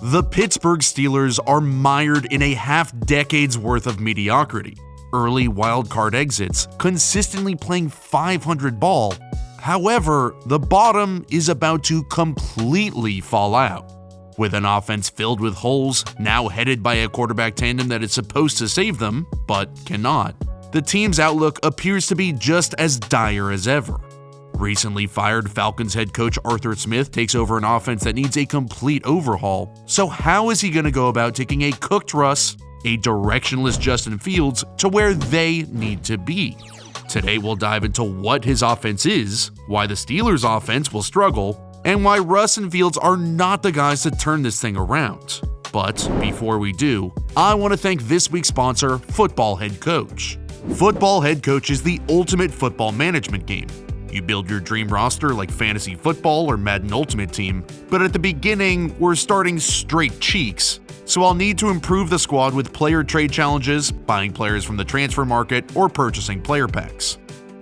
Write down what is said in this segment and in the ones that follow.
The Pittsburgh Steelers are mired in a half-decade's worth of mediocrity. Early wildcard exits, consistently playing 500 ball. However, the bottom is about to completely fall out. With an offense filled with holes, now headed by a quarterback tandem that is supposed to save them, but cannot, the team's outlook appears to be just as dire as ever. Recently fired Falcons head coach Arthur Smith takes over an offense that needs a complete overhaul. So how is he going to go about taking a cooked Russ, a directionless Justin Fields, to where they need to be? Today we'll dive into what his offense is, why the Steelers' offense will struggle, and why Russ and Fields are not the guys to turn this thing around. But before we do, I want to thank this week's sponsor, Football Head Coach. Football Head Coach is the ultimate football management game. You build your dream roster like fantasy football or Madden Ultimate Team, but at the beginning, we're starting straight cheeks. So I'll need to improve the squad with player trade challenges, buying players from the transfer market, or purchasing player packs.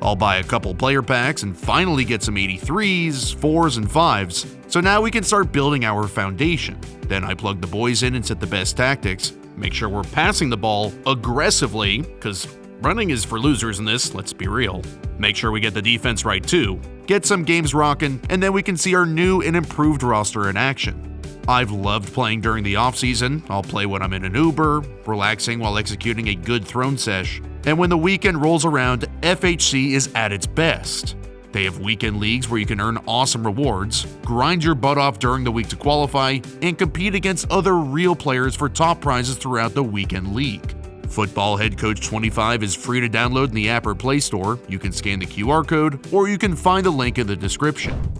I'll buy a couple player packs and finally get some 83s, 4s, and 5s, so now we can start building our foundation. Then I plug the boys in and set the best tactics, make sure we're passing the ball aggressively, because running is for losers in this, let's be real. Make sure we get the defense right too, get some games rocking, and then we can see our new and improved roster in action. I've loved playing during the offseason. I'll play when I'm in an Uber, relaxing while executing a good throne sesh. And when the weekend rolls around, FHC is at its best. They have weekend leagues where you can earn awesome rewards, grind your butt off during the week to qualify, and compete against other real players for top prizes throughout the weekend league. Football Head Coach 25 is free to download in the app or Play Store. You can scan the QR code, or you can find the link in the description.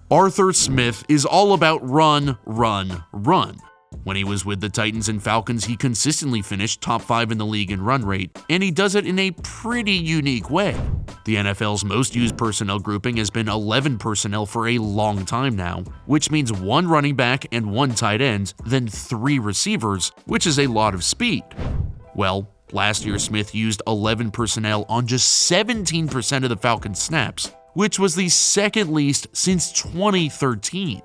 Arthur Smith is all about run, run, run. When he was with the Titans and Falcons, he consistently finished top 5 in the league in run rate, and he does it in a pretty unique way. The NFL's most used personnel grouping has been 11 personnel for a long time now, which means 1 running back and 1 tight end, then 3 receivers, which is a lot of speed. Well, last year Smith used 11 personnel on just 17% of the Falcons' snaps, which was the second least since 2013.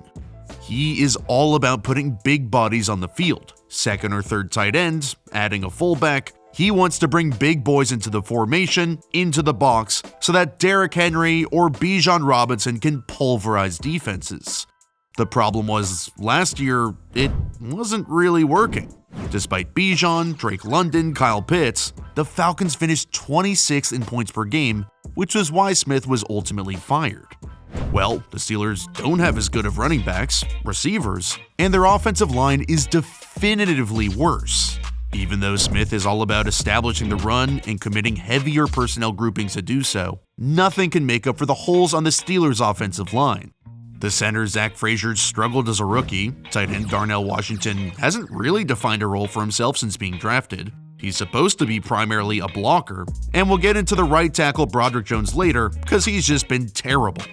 He is all about putting big bodies on the field, second or third tight ends, adding a fullback. He wants to bring big boys into the formation, into the box, so that Derrick Henry or Bijan Robinson can pulverize defenses. The problem was, last year, it wasn't really working. Despite Bijan, Drake London, Kyle Pitts, the Falcons finished 26th in points per game, which was why Smith was ultimately fired. Well, the Steelers don't have as good of running backs, receivers, and their offensive line is definitively worse. Even though Smith is all about establishing the run and committing heavier personnel groupings to do so, nothing can make up for the holes on the Steelers' offensive line. The center Zach Frazier struggled as a rookie. Tight end Darnell Washington hasn't really defined a role for himself since being drafted. He's supposed to be primarily a blocker, and we'll get into the right tackle Broderick Jones later because he's just been terrible.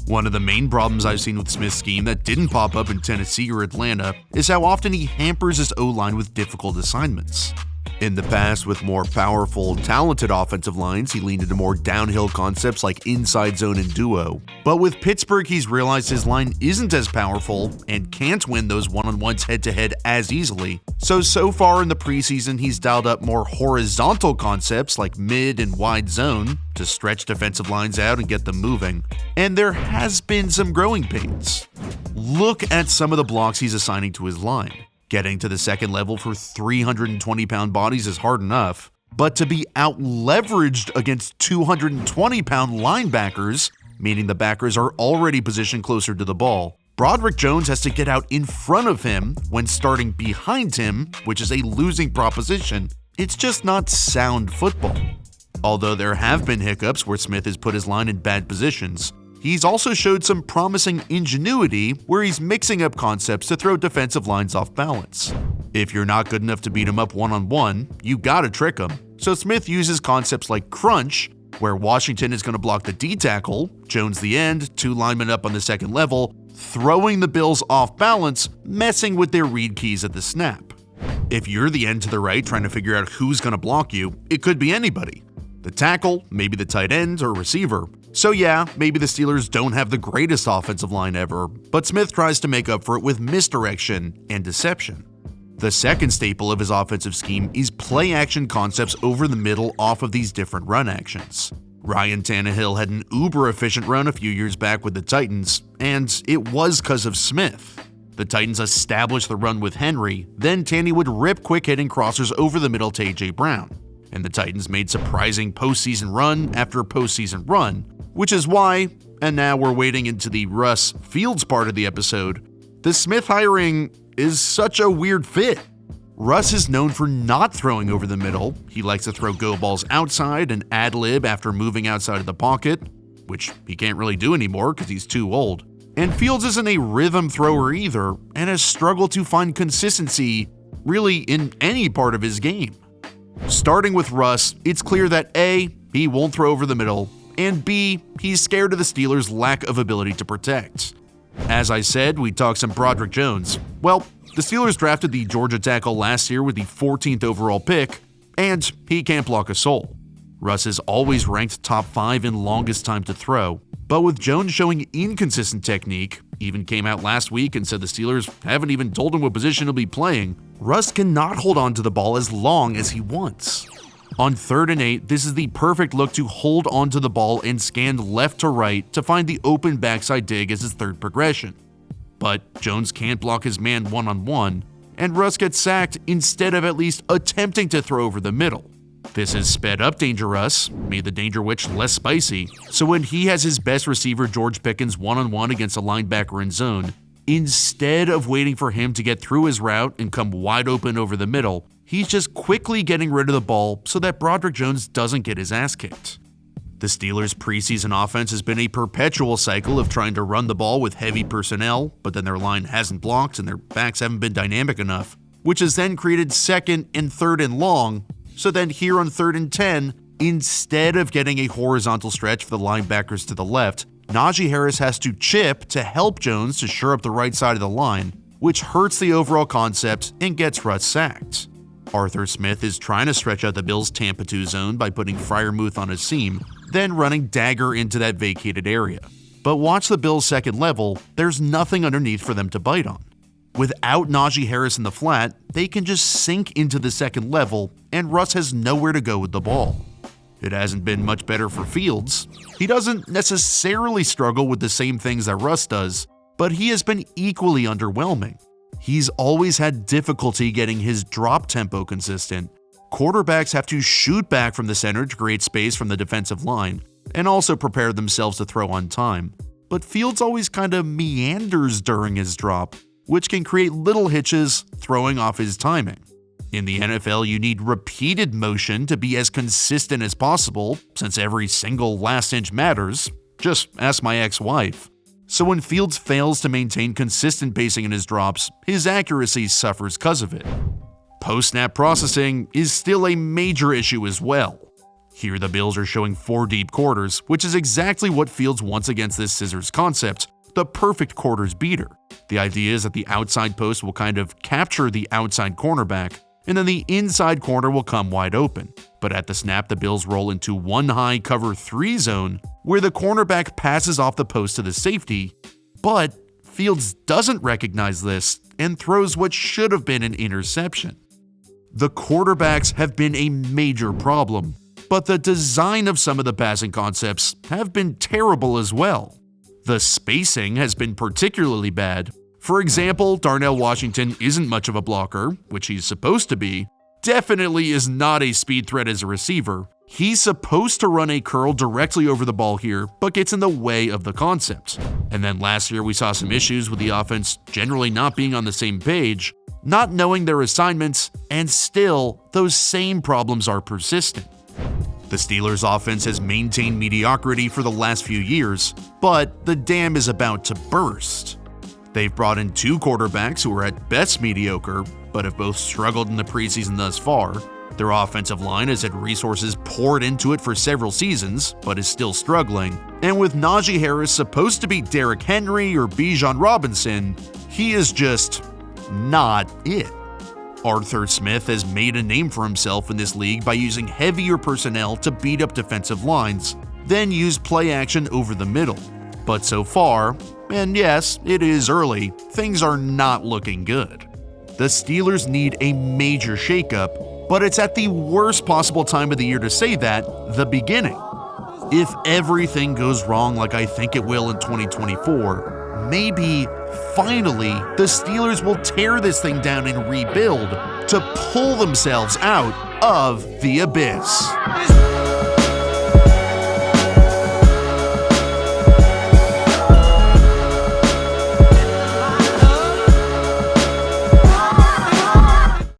One of the main problems I've seen with Smith's scheme that didn't pop up in Tennessee or Atlanta is how often he hampers his O-line with difficult assignments. In the past, with more powerful, talented offensive lines, he leaned into more downhill concepts like inside zone and duo. But with Pittsburgh, he's realized his line isn't as powerful and can't win those one-on-ones head-to-head as easily. So far in the preseason, he's dialed up more horizontal concepts like mid and wide zone to stretch defensive lines out and get them moving. And there has been some growing pains. Look at some of the blocks he's assigning to his line. Getting to the second level for 320-pound bodies is hard enough, but to be out-leveraged against 220-pound linebackers, meaning the backers are already positioned closer to the ball, Broderick Jones has to get out in front of him when starting behind him, which is a losing proposition. It's just not sound football. Although there have been hiccups where Smith has put his line in bad positions, he's also showed some promising ingenuity where he's mixing up concepts to throw defensive lines off balance. If you're not good enough to beat him up one-on-one, you gotta trick him. So Smith uses concepts like crunch, where Washington is gonna block the D-tackle, Jones the end, 2 linemen up on the second level, throwing the Bills off balance, messing with their read keys at the snap. If you're the end to the right trying to figure out who's gonna block you, it could be anybody. The tackle, maybe the tight end or receiver. So yeah, maybe the Steelers don't have the greatest offensive line ever, but Smith tries to make up for it with misdirection and deception. The second staple of his offensive scheme is play-action concepts over the middle off of these different run actions. Ryan Tannehill had an uber-efficient run a few years back with the Titans, and it was because of Smith. The Titans established the run with Henry, then Tanny would rip quick-hitting crossers over the middle to A.J. Brown, and the Titans made surprising postseason run after postseason run, which is why, and now we're wading into the Russ Fields part of the episode, the Smith hiring is such a weird fit. Russ is known for not throwing over the middle. He likes to throw go balls outside and ad-lib after moving outside of the pocket, which he can't really do anymore because he's too old. And Fields isn't a rhythm thrower either, and has struggled to find consistency really in any part of his game. Starting with Russ, it's clear that A, he won't throw over the middle, and B, he's scared of the Steelers' lack of ability to protect. As I said, we talked some Broderick Jones. Well, the Steelers drafted the Georgia tackle last year with the 14th overall pick, and he can't block a soul. Russ is always ranked top 5 in longest time to throw, but with Jones showing inconsistent technique, even came out last week and said the Steelers haven't even told him what position he'll be playing, Russ cannot hold on to the ball as long as he wants. On 3rd and 8, this is the perfect look to hold onto the ball and scan left to right to find the open backside dig as his third progression. But Jones can't block his man one-on-one, and Russ gets sacked instead of at least attempting to throw over the middle. This has sped up Danger Russ, made the Danger Witch less spicy, so when he has his best receiver George Pickens one-on-one against a linebacker in zone, instead of waiting for him to get through his route and come wide open over the middle, he's just quickly getting rid of the ball so that Broderick Jones doesn't get his ass kicked. The Steelers' preseason offense has been a perpetual cycle of trying to run the ball with heavy personnel, but then their line hasn't blocked and their backs haven't been dynamic enough, which has then created 2nd and 3rd and long, so then here on 3rd and 10, instead of getting a horizontal stretch for the linebackers to the left, Najee Harris has to chip to help Jones to shore up the right side of the line, which hurts the overall concept and gets Russ sacked. Arthur Smith is trying to stretch out the Bills' Tampa 2 zone by putting Freiermuth on his seam, then running dagger into that vacated area. But watch the Bills' second level, there's nothing underneath for them to bite on. Without Najee Harris in the flat, they can just sink into the second level, and Russ has nowhere to go with the ball. It hasn't been much better for Fields. He doesn't necessarily struggle with the same things that Russ does, but he has been equally underwhelming. He's always had difficulty getting his drop tempo consistent. Quarterbacks have to shoot back from the center to create space from the defensive line, and also prepare themselves to throw on time. But Fields always kind of meanders during his drop, which can create little hitches, throwing off his timing. In the NFL, you need repeated motion to be as consistent as possible, since every single last inch matters. Just ask my ex-wife. So when Fields fails to maintain consistent pacing in his drops, his accuracy suffers because of it. Post-snap processing is still a major issue as well. Here the Bills are showing 4 deep quarters, which is exactly what Fields wants against this scissors concept, the perfect quarters beater. The idea is that the outside post will kind of capture the outside cornerback, and then the inside corner will come wide open. But at the snap, the Bills roll into one high cover 3 zone, where the cornerback passes off the post to the safety, but Fields doesn't recognize this and throws what should have been an interception. The quarterbacks have been a major problem, but the design of some of the passing concepts have been terrible as well. The spacing has been particularly bad. For example, Darnell Washington isn't much of a blocker, which he's supposed to be, definitely is not a speed threat as a receiver. He's supposed to run a curl directly over the ball here, but gets in the way of the concept. And then last year we saw some issues with the offense generally not being on the same page, not knowing their assignments, and still, those same problems are persistent. The Steelers' offense has maintained mediocrity for the last few years, but the dam is about to burst. They've brought in 2 quarterbacks who are at best mediocre, but have both struggled in the preseason thus far. Their offensive line has had resources poured into it for several seasons, but is still struggling. And with Najee Harris supposed to be Derrick Henry or Bijan Robinson, he is just not it. Arthur Smith has made a name for himself in this league by using heavier personnel to beat up defensive lines, then use play action over the middle. But so far, and yes, it is early, things are not looking good. The Steelers need a major shakeup, but it's at the worst possible time of the year to say that, the beginning. If everything goes wrong like I think it will in 2024, maybe, finally, the Steelers will tear this thing down and rebuild to pull themselves out of the abyss.